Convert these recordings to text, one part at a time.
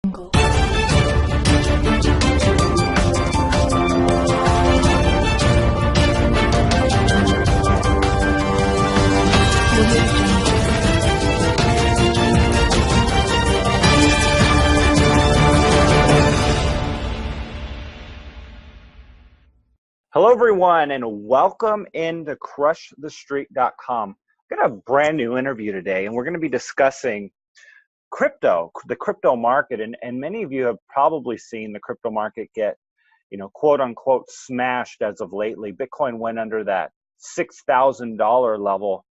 angle. Hello, everyone, and welcome into CrushTheStreet.com. I've got a brand new interview today, and we're going to be discussing crypto, the crypto market. And many of you have probably seen the crypto market get, quote unquote, smashed as of lately. Bitcoin went under that $6,000 level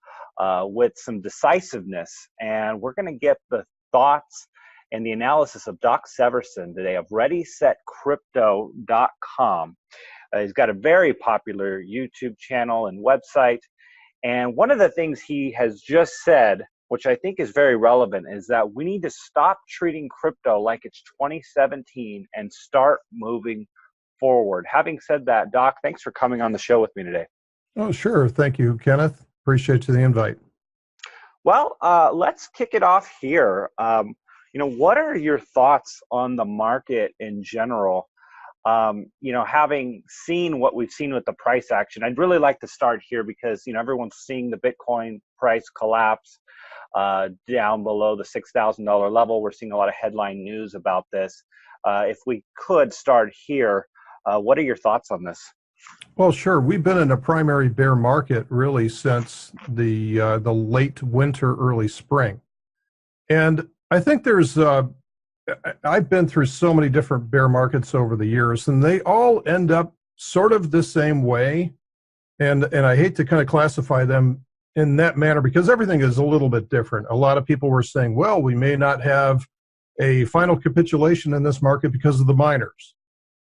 with some decisiveness. And we're going to get the thoughts and the analysis of Doc Severinsen today of ReadySetCrypto.com. He's got a very popular YouTube channel and website. And one of the things he has just said, which I think is very relevant, is that we need to stop treating crypto like it's 2017 and start moving forward. Having said that, Doc, thanks for coming on the show with me today. Oh, sure. Thank you, Kenneth. Appreciate the invite. Well, let's kick it off here. What are your thoughts on the market in general? Having seen what we've seen with the price action, I'd really like to start here because, everyone's seeing the Bitcoin price collapse down below the $6,000 level. We're seeing a lot of headline news about this. If we could start here, what are your thoughts on this? Well, sure. We've been in a primary bear market really since the late winter, early spring. And I think I've been through so many different bear markets over the years, and they all end up sort of the same way. And I hate to kind of classify them in that manner because everything is a little bit different. A lot of people were saying, well, we may not have a final capitulation in this market because of the miners.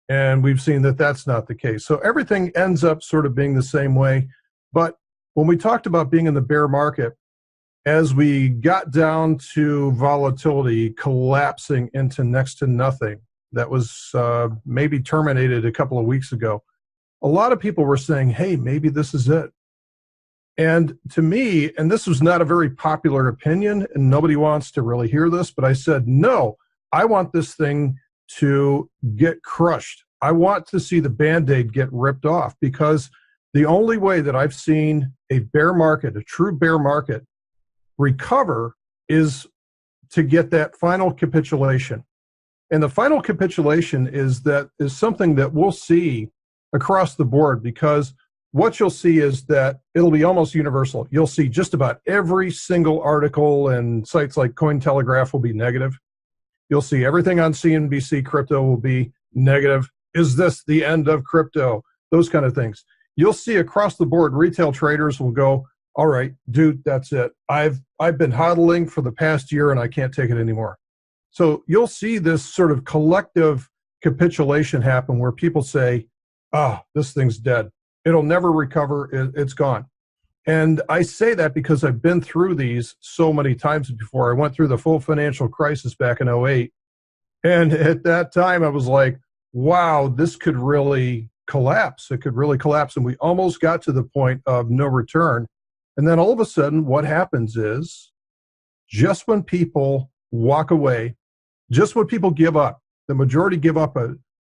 And we've seen that that's not the case. So everything ends up sort of being the same way. But when we talked about being in the bear market, as we got down to volatility collapsing into next to nothing, that was maybe terminated a couple of weeks ago, a lot of people were saying, hey, maybe this is it. And to me, and this was not a very popular opinion, and nobody wants to really hear this, but I said, no, I want this thing to get crushed. I want to see the Band-Aid get ripped off, because the only way that I've seen a bear market, a true bear market, recover is to get that final capitulation. And the final capitulation is something that we'll see across the board, because what you'll see is that it'll be almost universal. You'll see just about every single article, and sites like Cointelegraph will be negative. You'll see everything on CNBC crypto will be negative. Is this the end of crypto? Those kind of things. You'll see across the board, retail traders will go, all right, dude, that's it. I've been hodling for the past year and I can't take it anymore. So you'll see this sort of collective capitulation happen where people say, this thing's dead. It'll never recover. It's gone. And I say that because I've been through these so many times before. I went through the full financial crisis back in '08. And at that time, I was like, wow, this could really collapse. It could really collapse. And we almost got to the point of no return. And then all of a sudden, what happens is just when people walk away, just when people give up, the majority give up,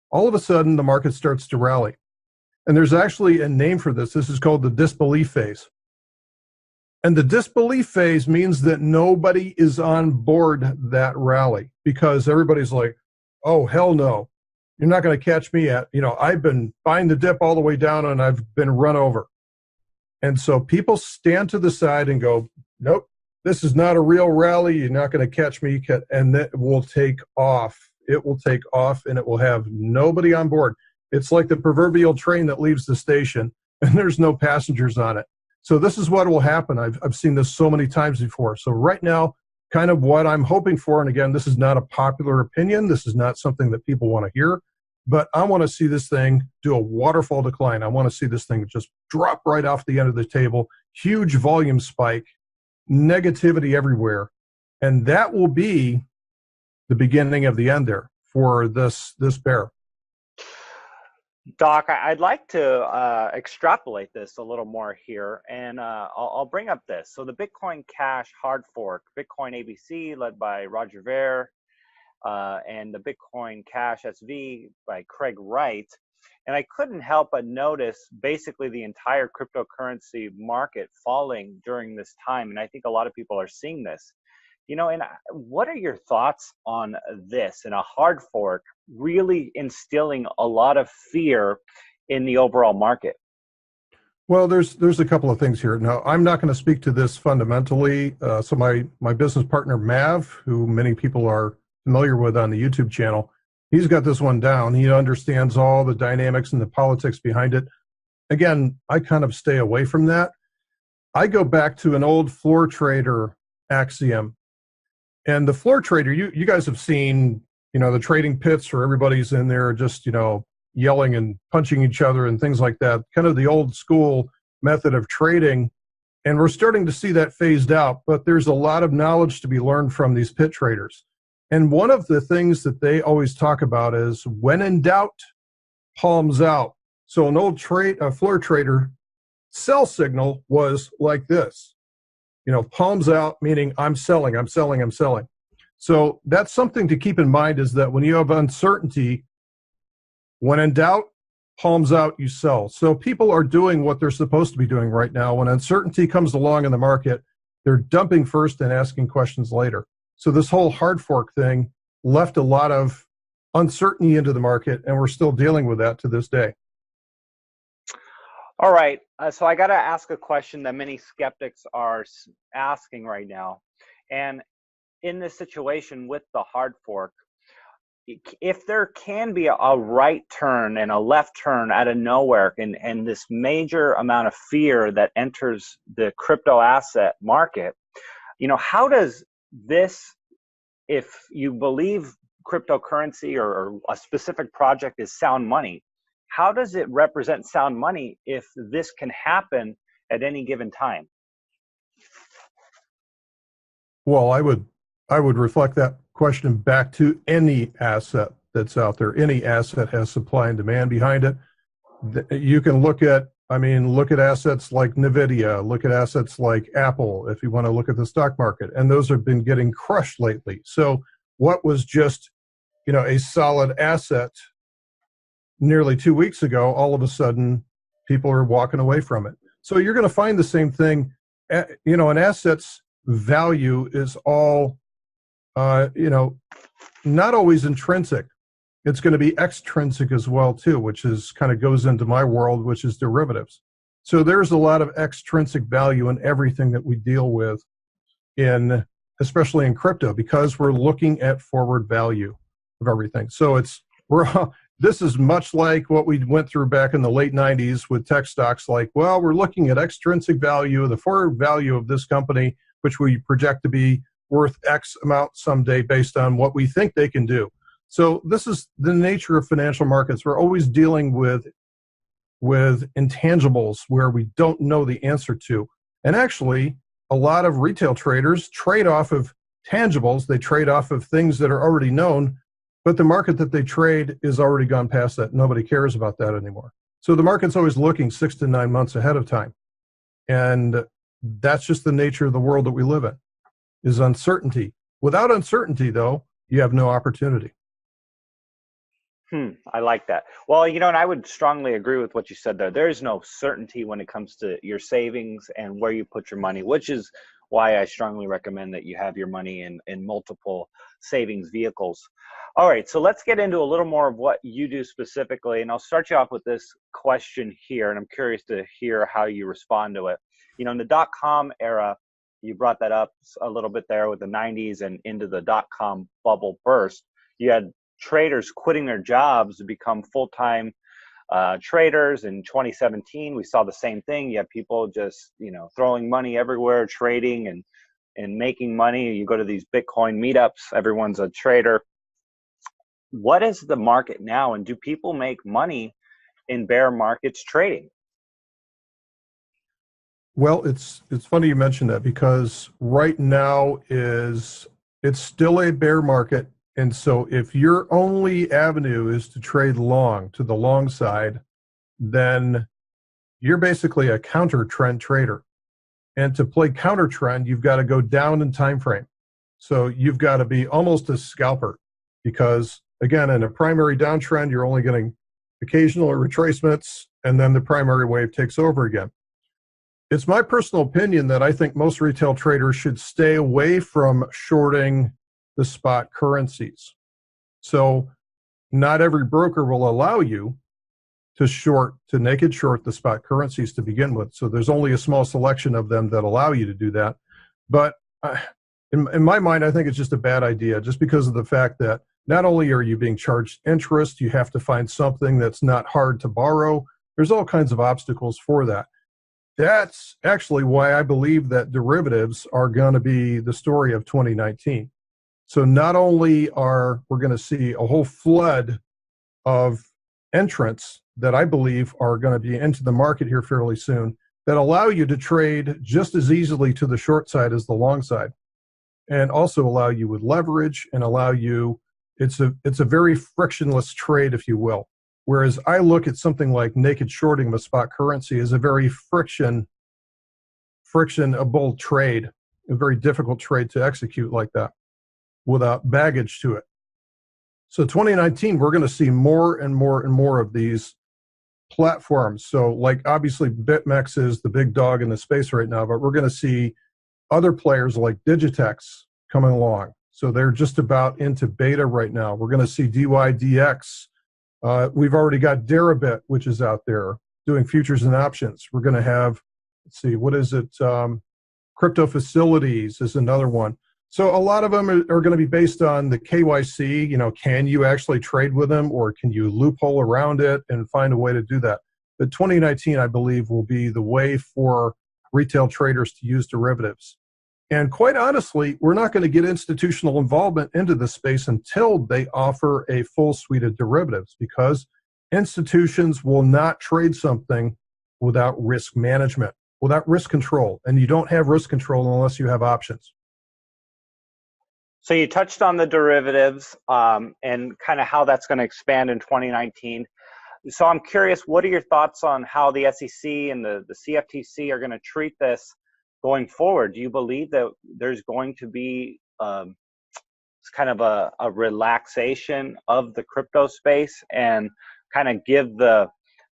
all of a sudden the market starts to rally. And there's actually a name for this. This is called the disbelief phase. And the disbelief phase means that nobody is on board that rally, because everybody's like, oh, hell no. You're not going to catch me I've been buying the dip all the way down and I've been run over. And so people stand to the side and go, nope, this is not a real rally. You're not going to catch me. And that will take off. It will take off and it will have nobody on board. It's like the proverbial train that leaves the station and there's no passengers on it. So this is what will happen. I've seen this so many times before. So right now, kind of what I'm hoping for, and again, this is not a popular opinion. This is not something that people want to hear. But I want to see this thing do a waterfall decline. I want to see this thing just drop right off the end of the table, huge volume spike, negativity everywhere. And that will be the beginning of the end there for this bear. Doc, I'd like to extrapolate this a little more here, and I'll bring up this. So the Bitcoin Cash hard fork, Bitcoin ABC, led by Roger Ver, and the Bitcoin Cash SV by Craig Wright. And I couldn't help but notice basically the entire cryptocurrency market falling during this time. And I think a lot of people are seeing this. And what are your thoughts on this and a hard fork really instilling a lot of fear in the overall market? Well, there's a couple of things here. Now, I'm not going to speak to this fundamentally. So my business partner, Mav, who many people are familiar with on the YouTube channel, he's got this one down. He understands all the dynamics and the politics behind it. Again, I kind of stay away from that. I go back to an old floor trader axiom. And the floor trader, you guys have seen, the trading pits where everybody's in there just, yelling and punching each other and things like that, kind of the old school method of trading. And we're starting to see that phased out, but there's a lot of knowledge to be learned from these pit traders. And one of the things that they always talk about is when in doubt, palms out. So an old floor trader sell signal was like this. Palms out, meaning I'm selling, I'm selling, I'm selling. So that's something to keep in mind, is that when you have uncertainty, when in doubt, palms out, you sell. So people are doing what they're supposed to be doing right now. When uncertainty comes along in the market, they're dumping first and asking questions later. So this whole hard fork thing left a lot of uncertainty into the market, and we're still dealing with that to this day. All right, so I got to ask a question that many skeptics are asking right now. And in this situation with the hard fork, if there can be a right turn and a left turn out of nowhere, and this major amount of fear that enters the crypto asset market, how does this, if you believe cryptocurrency or a specific project is sound money, how does it represent sound money if this can happen at any given time? Well, I would reflect that question back to any asset that's out there. Any asset has supply and demand behind it. You can look at assets like NVIDIA, look at assets like Apple, if you want to look at the stock market, and those have been getting crushed lately. So what was just, a solid asset nearly 2 weeks ago, all of a sudden people are walking away from it. So you're going to find the same thing. An asset's value is all, not always intrinsic. It's going to be extrinsic as well too, which is kind of goes into my world, which is derivatives. So there's a lot of extrinsic value in everything that we deal with especially in crypto, because we're looking at forward value of everything. So this is much like what we went through back in the late 90s with tech stocks. Like, well, we're looking at extrinsic value, the forward value of this company, which we project to be worth X amount someday based on what we think they can do. So this is the nature of financial markets. We're always dealing with intangibles where we don't know the answer to. And actually, a lot of retail traders trade off of tangibles. They trade off of things that are already known, but the market that they trade is already gone past that. Nobody cares about that anymore. So the market's always looking 6 to 9 months ahead of time. And that's just the nature of the world that we live in, is uncertainty. Without uncertainty, though, you have no opportunity. I like that. Well, and I would strongly agree with what you said there. There is no certainty when it comes to your savings and where you put your money, which is why I strongly recommend that you have your money in multiple savings vehicles. All right, so let's get into a little more of what you do specifically, and I'll start you off with this question here, and I'm curious to hear how you respond to it. In the dot-com era, you brought that up a little bit there with the 90s and into the dot-com bubble burst. You had traders quitting their jobs to become full-time traders. In 2017, we saw the same thing. You have people just, throwing money everywhere, trading and making money. You go to these Bitcoin meetups, everyone's a trader. What is the market now, and do people make money in bear markets trading? Well, it's funny you mention that, because right now it's still a bear market. And so if your only avenue is to trade long, to the long side, then you're basically a counter trend trader. And to play counter trend, you've got to go down in time frame. So you've got to be almost a scalper. because, again, in a primary downtrend, you're only getting occasional retracements, and then the primary wave takes over again. It's my personal opinion that I think most retail traders should stay away from shorting the spot currencies. So not every broker will allow you to naked short the spot currencies to begin with. So there's only a small selection of them that allow you to do that. But in my mind, I think it's just a bad idea, just because of the fact that not only are you being charged interest, you have to find something that's not hard to borrow. There's all kinds of obstacles for that. That's actually why I believe that derivatives are going to be the story of 2019. So not only are we going to see a whole flood of entrants that I believe are going to be into the market here fairly soon that allow you to trade just as easily to the short side as the long side, and also allow you with leverage and allow you, it's a very frictionless trade, if you will. Whereas I look at something like naked shorting of a spot currency as a very frictionable trade, a very difficult trade to execute like that without baggage to it. So 2019, we're going to see more and more and more of these platforms. So like obviously BitMEX is the big dog in the space right now, but we're going to see other players like Digitex coming along. So they're just about into beta right now. We're going to see DYDX. We've already got Deribit, which is out there doing futures and options. We're going to have, let's see, what is it? Crypto Facilities is another one. So a lot of them are going to be based on the KYC. You know, can you actually trade with them, or can you loophole around it and find a way to do that? But 2019, I believe, will be the way for retail traders to use derivatives. And quite honestly, we're not going to get institutional involvement into this space until they offer a full suite of derivatives, because institutions will not trade something without risk management, without risk control. And you don't have risk control unless you have options. So you touched on the derivatives and kind of how that's going to expand in 2019. So I'm curious, what are your thoughts on how the SEC and the CFTC are going to treat this going forward? Do you believe that there's going to be kind of a relaxation of the crypto space and kind of give the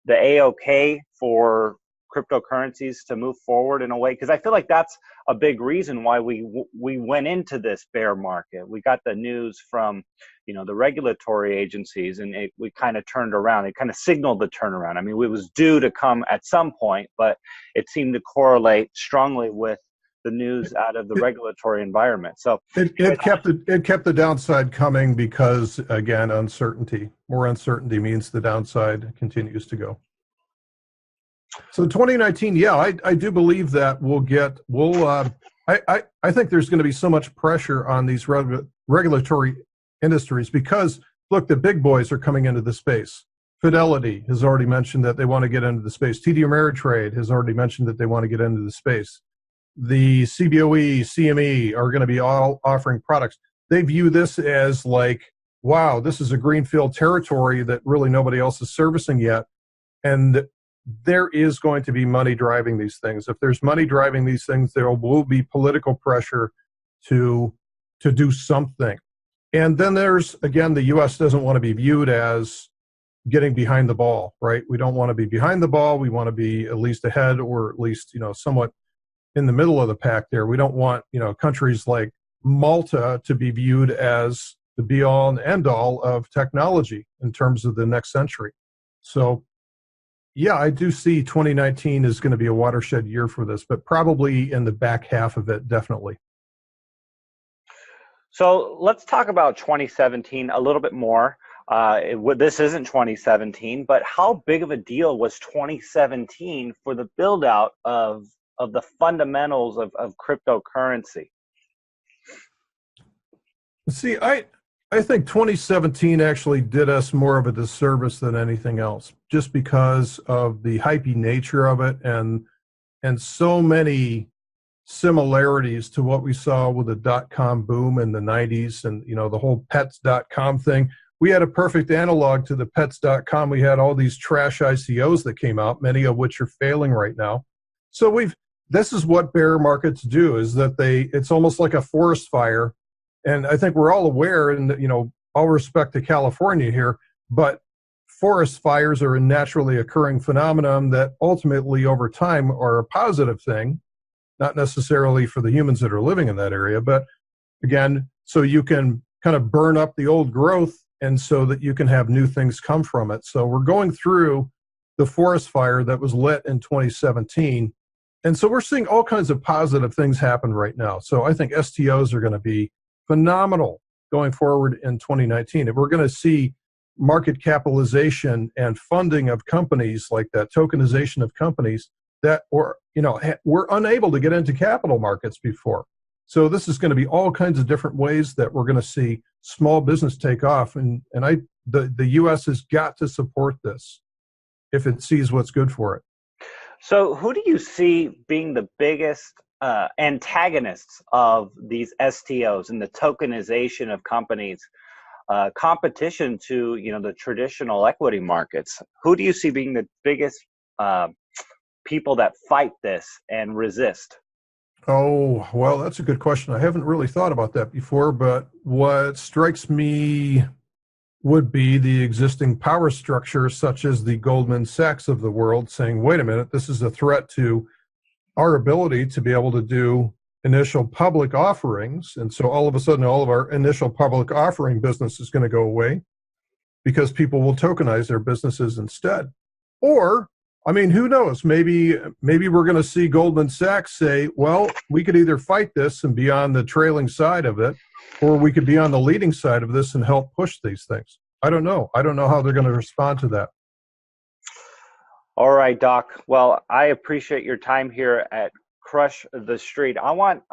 AOK for cryptocurrencies to move forward in a way? Because I feel like that's a big reason why we went into this bear market. We got the news from, you know, the regulatory agencies, and we kind of turned around. It kind of signaled the turnaround. I mean, it was due to come at some point, but it seemed to correlate strongly with the news out of the regulatory environment. So it kept the downside coming because, again, uncertainty. More uncertainty means the downside continues to go. So 2019, yeah, I do believe that I think there's going to be so much pressure on these regulatory industries because, look, the big boys are coming into the space. Fidelity has already mentioned that they want to get into the space. TD Ameritrade has already mentioned that they want to get into the space. The CBOE, CME are going to be all offering products. They view this as like, wow, this is a greenfield territory that really nobody else is servicing yet. And there is going to be money driving these things. If there's money driving these things, there will be political pressure to do something. And then there's, again, the U.S. doesn't want to be viewed as getting behind the ball, right? We don't want to be behind the ball. We want to be at least ahead, or at least, you know, somewhat in the middle of the pack there. We don't want, you know, countries like Malta to be viewed as the be all and end all of technology in terms of the next century. So, yeah, I do see 2019 is going to be a watershed year for this, but probably in the back half of it, definitely. So let's talk about 2017 a little bit more. This isn't 2017, but how big of a deal was 2017 for the build out of the fundamentals of cryptocurrency? See, I think 2017 actually did us more of a disservice than anything else, just because of the hypey nature of it and so many similarities to what we saw with the dot-com boom in the 90s and, you know, the whole pets.com thing. We had a perfect analog to the pets.com. We had all these trash ICOs that came out, many of which are failing right now. So this is what bear markets do, is that it's almost like a forest fire. And I think we're all aware, and, you know, all respect to California here, but forest fires are a naturally occurring phenomenon that ultimately over time are a positive thing, not necessarily for the humans that are living in that area, but again, so you can kind of burn up the old growth and so that you can have new things come from it. So we're going through the forest fire that was lit in 2017. And so we're seeing all kinds of positive things happen right now. So I think STOs are going to be phenomenal going forward in 2019. If we're going to see market capitalization and funding of companies like that, tokenization of companies that were unable to get into capital markets before. So this is going to be all kinds of different ways that we're going to see small business take off. And the U.S. has got to support this if it sees what's good for it. So who do you see being the biggest antagonists of these STOs and the tokenization of companies, competition to the traditional equity markets? Who do you see being the biggest people that fight this and resist? Oh, well, that's a good question. I haven't really thought about that before, but what strikes me would be the existing power structure, such as the Goldman Sachs of the world, saying, wait a minute, this is a threat to our ability to be able to do initial public offerings. And so all of a sudden, all of our initial public offering business is going to go away because people will tokenize their businesses instead. Or, I mean, who knows? Maybe we're going to see Goldman Sachs say, well, we could either fight this and be on the trailing side of it, or we could be on the leading side of this and help push these things. I don't know. I don't know how they're going to respond to that. All right, Doc. Well, I appreciate your time here at Crush the Street. I want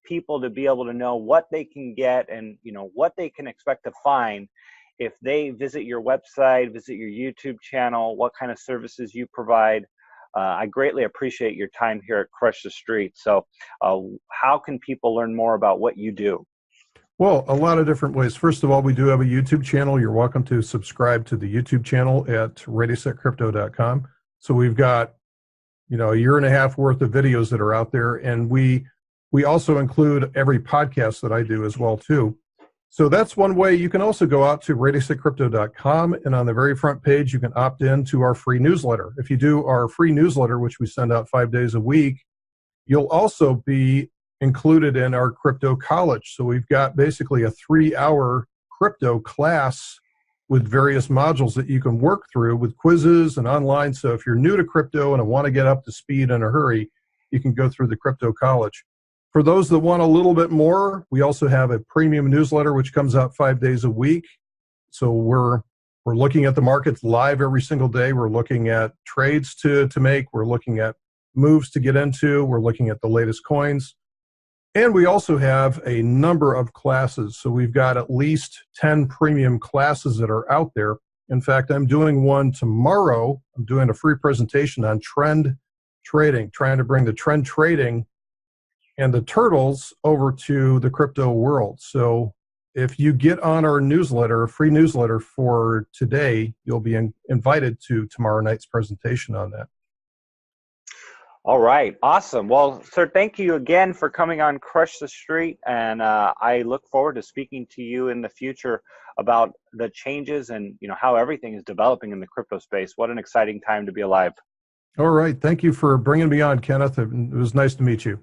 people to be able to know what they can get and what they can expect to find if they visit your website, visit your YouTube channel, what kind of services you provide. I greatly appreciate your time here at Crush the Street. So how can people learn more about what you do? Well, a lot of different ways. First of all, we do have a YouTube channel. You're welcome to subscribe to the YouTube channel at ReadySetCrypto.com. So we've got, a year and a half worth of videos that are out there. And we also include every podcast that I do as well, too. So that's one way. You can also go out to ReadySetCrypto.com, and on the very front page, you can opt in to our free newsletter. If you do our free newsletter, which we send out 5 days a week, you'll also be included in our crypto college. So we've got basically a 3-hour crypto class with various modules that you can work through with quizzes and online. So if you're new to crypto and want to get up to speed in a hurry, you can go through the crypto college. For those that want a little bit more, we also have a premium newsletter which comes out 5 days a week. So we're looking at the markets live every single day. We're looking at trades to make. We're looking at moves to get into. We're looking at the latest coins. And we also have a number of classes. So we've got at least 10 premium classes that are out there. In fact, I'm doing one tomorrow. I'm doing a free presentation on trend trading, trying to bring the trend trading and the turtles over to the crypto world. So if you get on our newsletter, free newsletter for today, you'll be invited to tomorrow night's presentation on that. All right. Awesome. Well, sir, thank you again for coming on Crush the Street. And I look forward to speaking to you in the future about the changes and how everything is developing in the crypto space. What an exciting time to be alive. All right. Thank you for bringing me on, Kenneth. It was nice to meet you.